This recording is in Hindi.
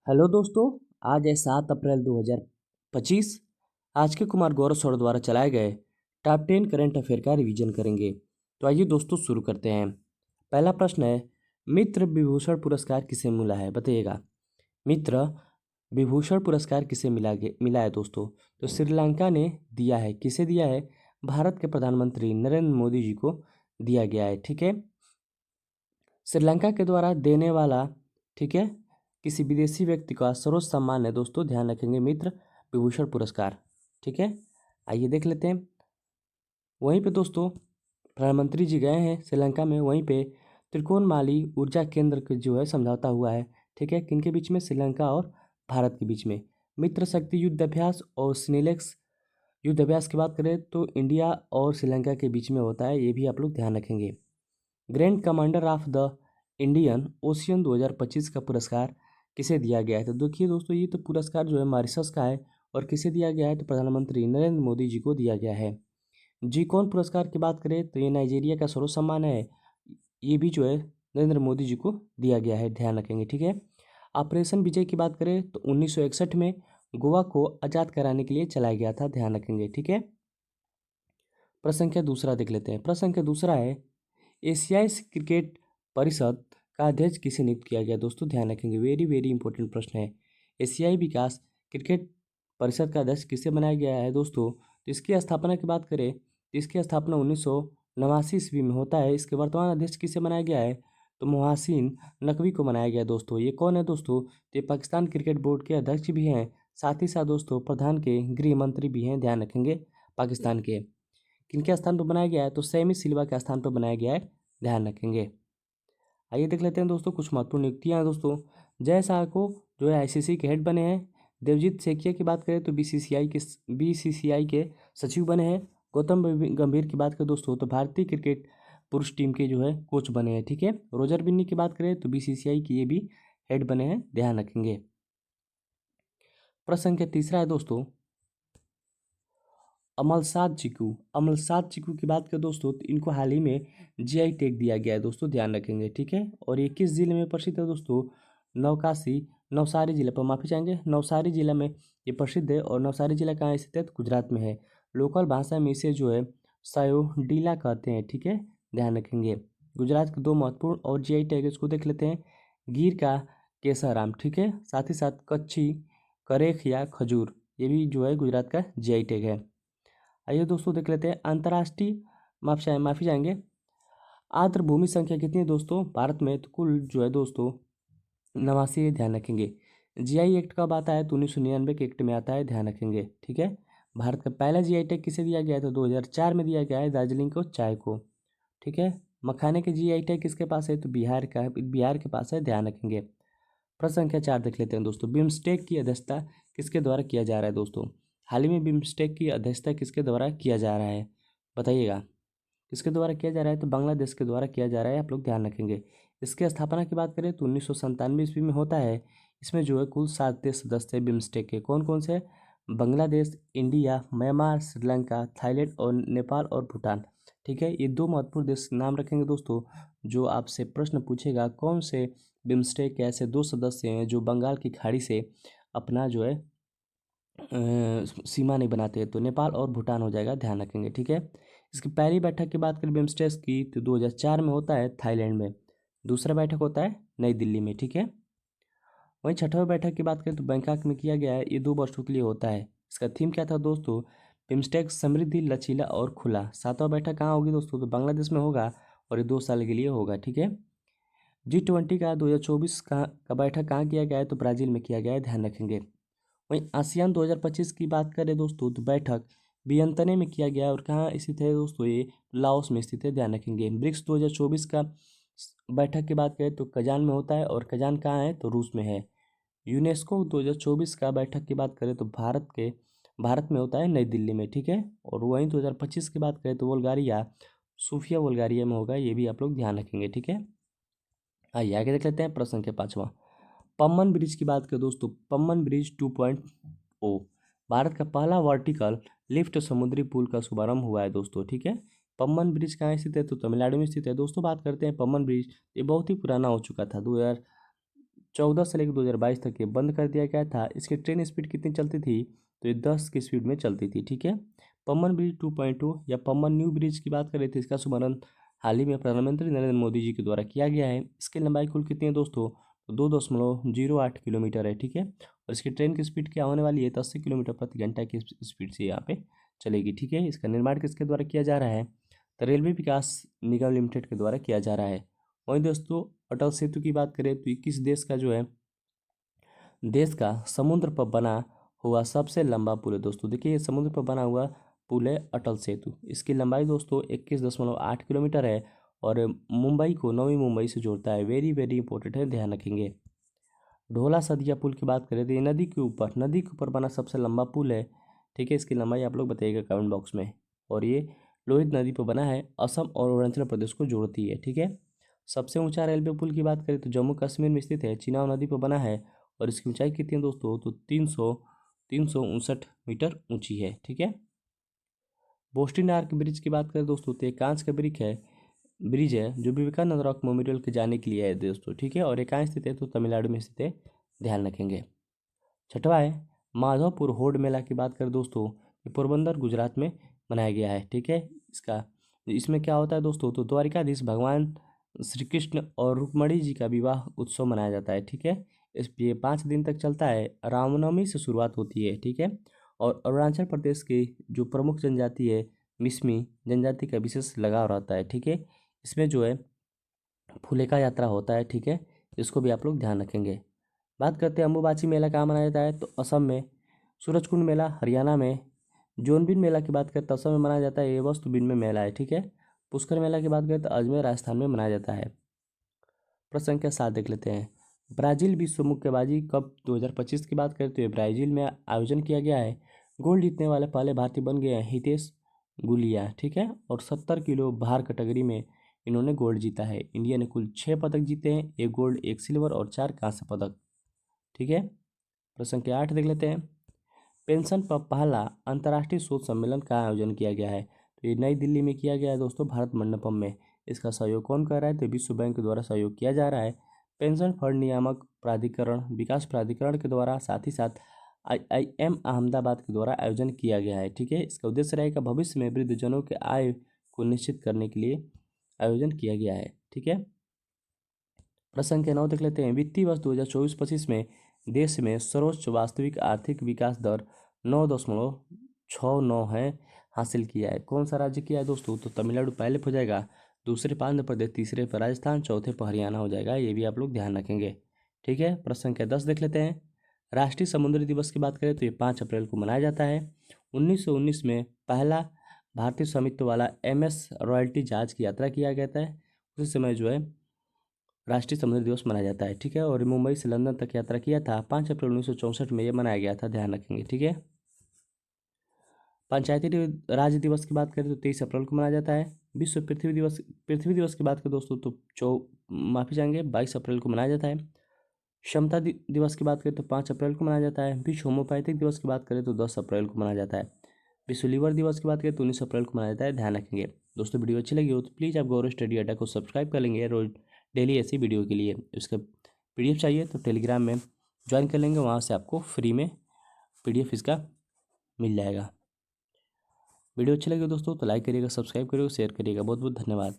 हेलो दोस्तों। आज है 7 अप्रैल 2025। आज के कुमार गौरव सर द्वारा चलाए गए टॉप 10 करंट अफेयर का रिवीजन करेंगे। तो आइए दोस्तों शुरू करते हैं। पहला प्रश्न है, मित्र विभूषण पुरस्कार किसे मिला है, बताइएगा। मित्र विभूषण पुरस्कार किसे मिला है दोस्तों? तो श्रीलंका ने दिया है। किसे दिया है? भारत के प्रधानमंत्री नरेंद्र मोदी जी को दिया गया है। ठीक है, श्रीलंका के द्वारा देने वाला, ठीक है, किसी विदेशी व्यक्ति का सर्वोच्च सम्मान है दोस्तों, ध्यान रखेंगे, मित्र विभूषण पुरस्कार। ठीक है, आइए देख लेते हैं। वहीं पे दोस्तों प्रधानमंत्री जी गए हैं श्रीलंका में, वहीं पे त्रिकोणमाली ऊर्जा केंद्र के जो है समझौता हुआ है। ठीक है, किनके बीच में? श्रीलंका और भारत के बीच में। मित्र शक्ति युद्ध अभ्यास और स्नेलेक्स युद्ध अभ्यास की बात करें तो इंडिया और श्रीलंका के बीच में होता है, ये भी आप लोग ध्यान रखेंगे। Grand commander of the Indian ocean 2025 का पुरस्कार किसे दिया गया है? तो देखिए दोस्तों, ये तो पुरस्कार जो है मॉरिशस का है, और किसे दिया गया है? तो प्रधानमंत्री नरेंद्र मोदी जी को दिया गया है। जी कौन पुरस्कार की बात करें तो ये नाइजीरिया का सर्वोच्च सम्मान है, ये भी जो है नरेंद्र मोदी जी को दिया गया है, ध्यान रखेंगे। ठीक है, ऑपरेशन विजय की बात करें तो 1961 में गोवा को आज़ाद कराने के लिए चलाया गया था, ध्यान रखेंगे। ठीक है, प्रश्न संख्या दूसरा देख लेते हैं। प्रश्न संख्या दूसरा है, एशियाई क्रिकेट परिषद का अध्यक्ष किसे नियुक्त किया गया? दोस्तों ध्यान रखेंगे, वेरी वेरी इंपॉर्टेंट प्रश्न है। एशियाई विकास क्रिकेट परिषद का अध्यक्ष किसे बनाया गया है दोस्तों? तो इसकी स्थापना की बात करें तो इसकी स्थापना 1989 ईस्वी में होता है। इसके वर्तमान अध्यक्ष किसे बनाया गया है? तो मोहसिन नकवी को बनाया गया दोस्तों। ये कौन है दोस्तों? तो ये पाकिस्तान क्रिकेट बोर्ड के अध्यक्ष भी हैं, साथ ही साथ दोस्तों प्रधान के गृह मंत्री भी हैं, ध्यान रखेंगे, पाकिस्तान के। किनके स्थान पर बनाया गया है? तो सैमी सिल्वा के स्थान पर बनाया गया है, ध्यान रखेंगे। आइए देख लेते हैं दोस्तों कुछ महत्वपूर्ण नियुक्तियां हैं दोस्तों। जय शाह को जो है आईसीसी के हेड बने हैं। देवजीत सेठिया की बात करें तो बीसीसीआई के सचिव बने हैं। गौतम गंभीर की बात करें दोस्तों तो भारतीय क्रिकेट पुरुष टीम के जो है कोच बने हैं। ठीक है, रोजर बिन्नी की बात करें तो बीसीसीआई की ये भी हेड बने हैं, ध्यान रखेंगे। प्रश्न संख्या तीसरा है दोस्तों, अमलसाद चिकू की बात करें दोस्तों तो इनको हाल ही में जीआई टैग दिया गया है दोस्तों, ध्यान रखेंगे। ठीक है, और ये किस जिले में प्रसिद्ध है दोस्तों? नवसारी जिले पर, माफी चाहेंगे, नवसारी जिला में ये प्रसिद्ध है। और नवसारी जिला कहाँ स्थित है? तो गुजरात में है। लोकल भाषा में इसे जो है सायोडीला कहते हैं। ठीक है, ध्यान रखेंगे। गुजरात के दो महत्वपूर्ण और जीआई टैग इसको देख लेते हैं। गिर का केसाराम, ठीक है, साथ ही साथ कच्छी करेख या खजूर, ये भी जो है गुजरात का जीआई टैग है। आइए दोस्तों देख लेते हैं अंतर्राष्ट्रीय, माफी चाहेंगे, आर्द्र भूमि संख्या कितनी है दोस्तों भारत में? तो कुल जो है दोस्तों 89 है, ध्यान रखेंगे। जीआई एक्ट कब आता है? तो 1999 के एक्ट में आता है, ध्यान रखेंगे। ठीक है, भारत का पहला जीआई टैग किसे दिया गया है? तो 2004 में दिया गया है, दार्जिलिंग को, चाय को। ठीक है, मखाने के जीआई टैग किसके पास है? तो बिहार के पास है, ध्यान रखेंगे। प्रश्न संख्या 4 देख लेते हैं दोस्तों, बिम्स्टेक की अध्यक्षता किसके द्वारा किया जा रहा है दोस्तों? हाल ही में बिम्स्टेक की अध्यक्षता किसके द्वारा किया जा रहा है, बताइएगा। किसके द्वारा किया जा रहा है? तो बांग्लादेश के द्वारा किया जा रहा है, आप लोग ध्यान रखेंगे। इसकी स्थापना की बात करें तो 1997 ईस्वी में होता है। इसमें जो है कुल 7 देश सदस्य है बिम्स्टेक के। कौन कौन से? Bangladesh, India, Myanmar, Sri Lanka, Thailand और नेपाल और भूटान। ठीक है, ये दो महत्वपूर्ण देश नाम रखेंगे दोस्तों। जो आपसे प्रश्न पूछेगा कौन से बिम्स्टेक के ऐसे दो सदस्य हैं जो बंगाल की खाड़ी से अपना जो है सीमा नहीं बनाते हैं, तो नेपाल और भूटान हो जाएगा, ध्यान रखेंगे। ठीक है, इसकी पहली बैठक की बात करें बिम्स्टेक की तो 2004 में होता है थाईलैंड में। दूसरा बैठक होता है नई दिल्ली में। ठीक है, वहीं छठवीं बैठक की बात करें तो बैंकॉक में किया गया है, ये 2 वर्षों के लिए होता है। इसका थीम क्या था दोस्तों? बिम्स्टेक समृद्धि, लचीला और खुला। सातवां बैठक कहाँ होगी दोस्तों? तो बांग्लादेश में होगा, और ये 2 साल के लिए होगा। ठीक है, G20 का 2024 का बैठक कहाँ किया गया है? तो ब्राज़ील में किया गया है, ध्यान रखेंगे। वहीं आसियान 2025 की बात करें दोस्तों तो बैठक वियंतने में किया गया है, और कहाँ स्थित है दोस्तों? ये लाओस में स्थित है, ध्यान रखेंगे। ब्रिक्स 2024 का बैठक की बात करें तो कजान में होता है, और कजान कहाँ है? तो रूस में है। यूनेस्को 2024 का बैठक की बात करें तो भारत में होता है, नई दिल्ली में। ठीक है, और वहीं 2025 की बात करें तो वल्गारिया, सूफिया वल्गारिया में होगा, ये भी आप लोग ध्यान रखेंगे। ठीक है, आइए आगे देख लेते हैं प्रश्न संख्या 5वां। पम्बन ब्रिज की बात करें दोस्तों, पम्बन ब्रिज 2.0 भारत का पहला वर्टिकल लिफ्ट समुद्री पुल का शुभारंभ हुआ है दोस्तों। ठीक है, पम्बन ब्रिज कहाँ स्थित है? तो तमिलनाडु में स्थित है दोस्तों। बात करते हैं पम्बन ब्रिज, ये बहुत ही पुराना हो चुका था, 14 से लेकर 2022 तक ये बंद कर दिया गया था। इसकी ट्रेन स्पीड कितनी चलती थी, तो ये 10 की स्पीड में चलती थी। ठीक है। पम्बन ब्रिज 2.2 या पम्बन न्यू ब्रिज की बात करें तो इसका शुभारंभ हाल ही में प्रधानमंत्री नरेंद्र मोदी जी के द्वारा किया गया है। इसकी लंबाई कुल कितनी है दोस्तों, तो 2.08 किलोमीटर है। ठीक है। और इसकी ट्रेन की स्पीड क्या होने वाली है, तो 80 किलोमीटर प्रति घंटा की स्पीड से यहाँ पे चलेगी। ठीक है। इसका निर्माण किसके द्वारा किया जा रहा है, तो रेलवे विकास निगम लिमिटेड के द्वारा किया जा रहा है। वहीं दोस्तों अटल सेतु की बात करें तो ये किस देश का जो है, देश का समुद्र पर बना हुआ सबसे लंबा पुल है दोस्तों। देखिए ये समुद्र पर बना हुआ पुल है अटल सेतु। इसकी लंबाई दोस्तों 21.8 किलोमीटर है और मुंबई को नवी मुंबई से जोड़ता है। वेरी वेरी इंपॉर्टेंट है, ध्यान रखेंगे। ढोला सदिया पुल की बात करें तो ये नदी के ऊपर बना सबसे लंबा पुल है। ठीक है। इसकी लंबाई आप लोग बताइएगा कमेंट बॉक्स में। और ये लोहित नदी पर बना है, असम और अरुणाचल प्रदेश को जोड़ती है। ठीक है। सबसे ऊंचा रेलवे पुल की बात करें तो जम्मू कश्मीर में स्थित है, चिनाब नदी पर बना है और इसकी ऊंचाई कितनी है दोस्तों, तो 359 मीटर ऊंची है। ठीक है। बोस्टन आर्क ब्रिज की बात करें दोस्तों तो ये कांच का ब्रिज है जो विवेकानंद रॉक मेमोरियल के जाने के लिए है दोस्तों। ठीक है। और ये कहाँ स्थित है, तो तमिलनाडु में स्थित है, ध्यान रखेंगे। छठवा है माधवपुर होड़ मेला की बात करें दोस्तों, ये पोरबंदर गुजरात में मनाया गया है। ठीक है। इसमें क्या होता है दोस्तों, तो द्वारिकाधीश भगवान श्री कृष्ण और रुक्मणी जी का विवाह उत्सव मनाया जाता है। ठीक है। ये 5 दिन तक चलता है। रामनवमी से शुरुआत होती है। ठीक है। और अरुणाचल प्रदेश की जो प्रमुख जनजाति है मिसमी जनजाति का विशेष लगाव रहता है। ठीक है। इसमें जो है फुलेका यात्रा होता है। ठीक है। इसको भी आप लोग ध्यान रखेंगे। बात करते हैं अम्बुबाची मेला कहाँ मनाया जाता है, तो असम में। सूरजकुंड मेला हरियाणा में। जोनबिन मेला की बात करें तो असम में मनाया जाता है, ये वस्तुबिन में मेला है। ठीक है। पुष्कर मेला की बात करें तो अजमेर राजस्थान में मनाया जाता है। प्रश्न संख्या 7 देख लेते हैं। ब्राजील विश्व मुक्केबाजी कप 2025 की बात करें तो ये ब्राजील में आयोजन किया गया है। गोल्ड जीतने वाले पहले भारतीय बन गए हैं हितेश गुलिया। ठीक है। और 70 किलो भार कैटेगरी में इन्होंने गोल्ड जीता है। इंडिया ने कुल 6 पदक जीते हैं, 1 गोल्ड 1 सिल्वर और 4 कांस्य पदक। ठीक है। प्रश्न संख्या 8 देख लेते हैं। पेंशन पर पहला अंतर्राष्ट्रीय शोध सम्मेलन का आयोजन किया गया है, तो ये नई दिल्ली में किया गया है दोस्तों, भारत मंडपम में। इसका सहयोग कौन कर रहा है, तो विश्व बैंक द्वारा सहयोग किया जा रहा है। पेंशन फंड नियामक प्राधिकरण विकास प्राधिकरण के द्वारा, साथ ही साथ IIM अहमदाबाद के द्वारा आयोजन किया गया है। ठीक है। इसका उद्देश्य रहेगा भविष्य में वृद्धजनों के आय को निश्चित करने के लिए आयोजन किया गया है। ठीक है। प्रश्न संख्या 9 देख लेते हैं। वित्तीय वर्ष 2024-25 में देश में सर्वोच्च वास्तविक आर्थिक विकास दर 9.69 है हासिल किया है। कौन सा राज्य किया है दोस्तों, तो तमिलनाडु पहले पर हो जाएगा, दूसरे पर आंध्र प्रदेश, तीसरे पर राजस्थान, चौथे पर हरियाणा हो जाएगा। ये भी आप लोग ध्यान रखेंगे। ठीक है। प्रश्न संख्या 10 देख लेते हैं। राष्ट्रीय समुद्री दिवस की बात करें तो ये 5 अप्रैल को मनाया जाता है। 1919 में पहला भारतीय स्वामित्व वाला MS रॉयल्टी जहाज की यात्रा किया गया था। उसी समय जो है राष्ट्रीय समुद्री दिवस मनाया जाता है। ठीक है। और मुंबई से लंदन तक यात्रा किया था, 5 अप्रैल 1964 में ये मनाया गया था, ध्यान रखेंगे। ठीक है। पंचायती राज दिवस की बात करें तो 23 अप्रैल को मनाया जाता है। विश्व पृथ्वी दिवस की बात करें दोस्तों तो माफी चाहेंगे 22 अप्रैल को मनाया जाता है। क्षमता दिवस की बात करें तो 5 अप्रैल को मनाया जाता है। विश्व होम्योपैथिक दिवस की बात करें तो 10 अप्रैल को मनाया जाता है। विश्व लीवर दिवस की बात करें तो 19 अप्रैल को मनाया जाता है, ध्यान रखेंगे। दोस्तों वीडियो अच्छी लगी हो तो प्लीज़ आप गौरव स्टडी अड्डा को सब्सक्राइब कर लेंगे रोज डेली ऐसी वीडियो के लिए। इसका PDF चाहिए तो टेलीग्राम में ज्वाइन कर लेंगे, वहाँ से आपको फ्री में PDF इसका मिल जाएगा। वीडियो अच्छी लगी दोस्तों तो लाइक करिएगा, सब्सक्राइब करिएगा, शेयर करिएगा। बहुत बहुत धन्यवाद।